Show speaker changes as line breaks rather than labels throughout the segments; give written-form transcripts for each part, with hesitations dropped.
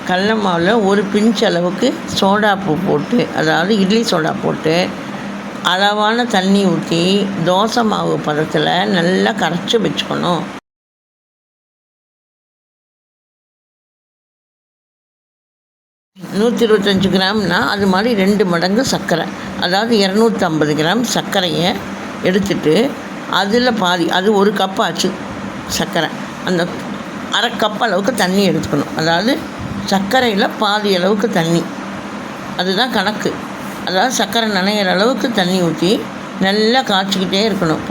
கடல மாவில் ஒரு பிஞ்ச் அளவுக்கு சோடாப்பூ போட்டு, அதாவது இட்லி சோடா போட்டு அளவான தண்ணி ஊற்றி தோசை மாவு பதத்தில் நல்லா கரைச்சி வச்சுக்கணும். நூற்றி 125 கிராம்னா அது மாதிரி 2 மடங்கு சர்க்கரை, அதாவது 250 கிராம் சர்க்கரையை எடுத்துட்டு அதில் பாதி, அது 1 கப் ஆச்சு சர்க்கரை, அந்த அரை கப் அளவுக்கு தண்ணி எடுத்துக்கணும். அதாவது சர்க்கரையில் பாதி அளவுக்கு தண்ணி, அதுதான் கணக்கு. அதாவது சர்க்கரை நனைகிற அளவுக்கு தண்ணி ஊற்றி நல்லா காய்ச்சிக்கிட்டே இருக்கணும்.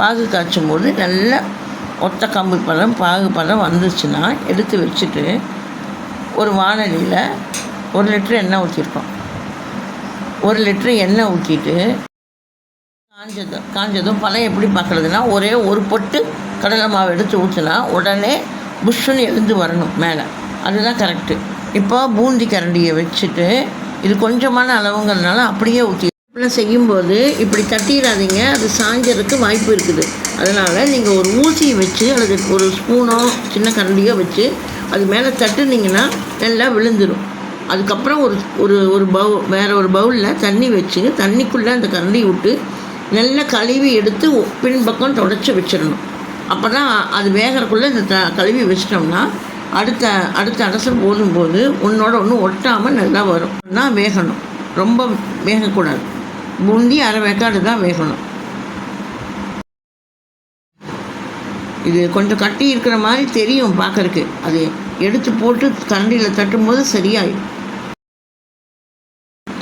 பாகு காய்ச்சும் போது நல்லா ஒத்த கம்பு பதம் பாகு பதம் வந்துச்சுன்னா எடுத்து வச்சுட்டு ஒரு வானலியில் 1 லிட்டர் எண்ணெய் ஊற்றிருக்கோம். 1 லிட்டரு எண்ணெய் ஊற்றிட்டு காஞ்சதும் பழம் எப்படி பார்க்குறதுனா, ஒரே ஒரு பொட்டு கடலை மாவு எடுத்து ஊற்றினா உடனே புஷ்ஷுன்னு எழுந்து வரணும் மேலே, அதுதான் கரெக்டு. இப்போ பூந்தி கரண்டியை வச்சுட்டு, இது கொஞ்சமான அளவுங்கிறதுனால அப்படியே ஊற்றி செய்யும்போது இப்படி தட்டிடாதீங்க, அது சாய்ஞ்சதுக்கு வாய்ப்பு இருக்குது. அதனால் நீங்கள் ஒரு ஊசியை வச்சு அல்லது ஒரு ஸ்பூனோ சின்ன கரண்டியோ வச்சு அது மேலே தட்டுனீங்கன்னா நல்லா விழுந்துடும். அதுக்கப்புறம் வேறு ஒரு பவுலில் தண்ணி வச்சு தண்ணிக்குள்ளே அந்த கரண்டி விட்டு நல்லா கழுவி எடுத்து பின்பக்கம் தொடச்சி வச்சிடணும். அப்போ தான் அது வேகிறக்குள்ளே இந்த கழுவி வச்சிட்டோம்னா அடுத்த அடசல் போடும்போது ஒன்றோட ஒன்று ஒட்டாமல் நல்லா வரும். தான் வேகணும், ரொம்ப வேகக்கூடாது. பூந்தி அரை வேக்காடு தான் வேகணும். இது கொஞ்சம் கட்டி இருக்கிற மாதிரி தெரியும் பார்க்கறக்கு, அது எடுத்து போட்டு கரண்டியில் தட்டும்போது சரியாயிடும்.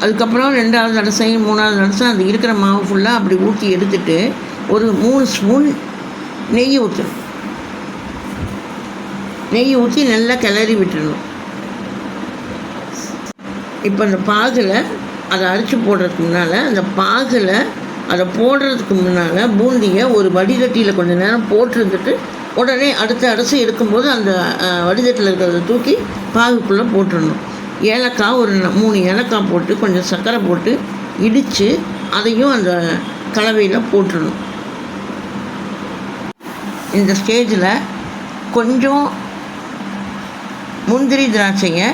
அதுக்கப்புறம் 2வது அடசையும் 3வது அடசையும் அது இருக்கிற மாவு ஃபுல்லாக அப்படி ஊற்றி எடுத்துட்டு ஒரு 3 ஸ்பூன் நெய் ஊற்றணும். நெய் ஊற்றி நல்லா கிளறி விட்டுடணும். இப்போ அந்த பாகில் அதை அரைச்சி போடுறதுக்கு முன்னால், அந்த பாகில் அதை போடுறதுக்கு முன்னால் பூந்தியை ஒரு வடிகட்டியில் கொஞ்சம் நேரம் போட்டுருந்துட்டு உடனே அடுத்த அரைச்சி எடுக்கும்போது அந்த வடிகட்டில் இருக்கிறத தூக்கி பாகுக்குள்ளே போட்டுடணும். ஏலக்காய் ஒரு 3 ஏலக்காய் போட்டு கொஞ்சம் சர்க்கரை போட்டு இடித்து அதையும் அந்த கலவையில் போட்டுடணும். இந்த ஸ்டேஜில் கொஞ்சம் முந்திரி திராட்சையை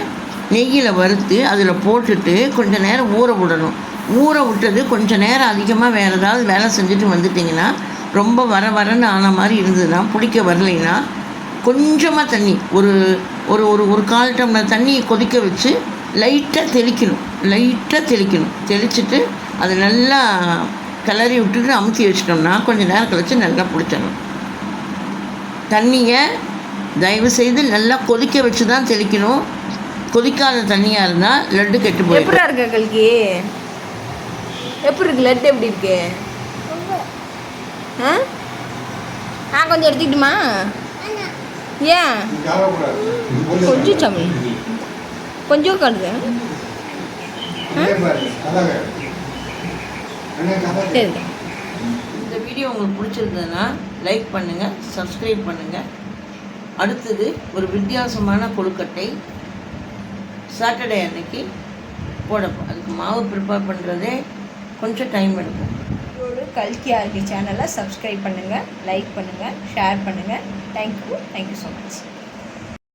நெய்யில் வறுத்து அதில் போட்டுட்டு கொஞ்சம் நேரம் ஊற விடணும். ஊற விட்டது கொஞ்சம் நேரம் அதிகமாக வேறு ஏதாவது வேலை செஞ்சுட்டு வந்துட்டிங்கன்னா, ரொம்ப வரன்னு ஆன மாதிரி இருந்ததுன்னா, பிடிக்க வரலைன்னா கொஞ்சமாக தண்ணி ஒரு ஒரு ஒரு ஒரு 1/4 டம்ளர் தண்ணியை கொதிக்க வச்சு லைட்டாக தெளிக்கணும். தெளிச்சுட்டு அதை நல்லா கிளறி விட்டுட்டு அமுத்தி வச்சிட்டோம்னா கொஞ்சம் நேரம் கழித்து நல்லா பிடிச்சிடணும். தண்ணியை தயவுசெய்து நல்லா கொதிக்க வச்சு தான் தெளிக்கணும். கொதிக்காத தண்ணியாக இருந்தால் லட்டு கெட்டு போய்.
எப்படி இருக்கா கல்கி? எப்படி இருக்கு லட்டு? எப்படி இருக்கு? கொஞ்சம் எடுத்துக்கிட்டுமா? ஏன் கொஞ்சம் சாமி கொஞ்சம் கடுது.
இந்த வீடியோ உங்களுக்கு பிடிச்சிருந்ததுன்னா லைக் பண்ணுங்கள், சப்ஸ்கிரைப் பண்ணுங்கள். அடுத்தது ஒரு வித்தியாசமான கொழுக்கட்டை சாட்டர்டே அன்னைக்கு போடப்போம். அதுக்கு மாவு ப்ரிப்பேர் பண்ணுறதே கொஞ்சம் டைம் எடுக்கும்.
கல்கி ஆர்கி சேனலை சப்ஸ்கிரைப் பண்ணுங்கள், லைக் பண்ணுங்கள், ஷேர் பண்ணுங்கள். Thank you so much.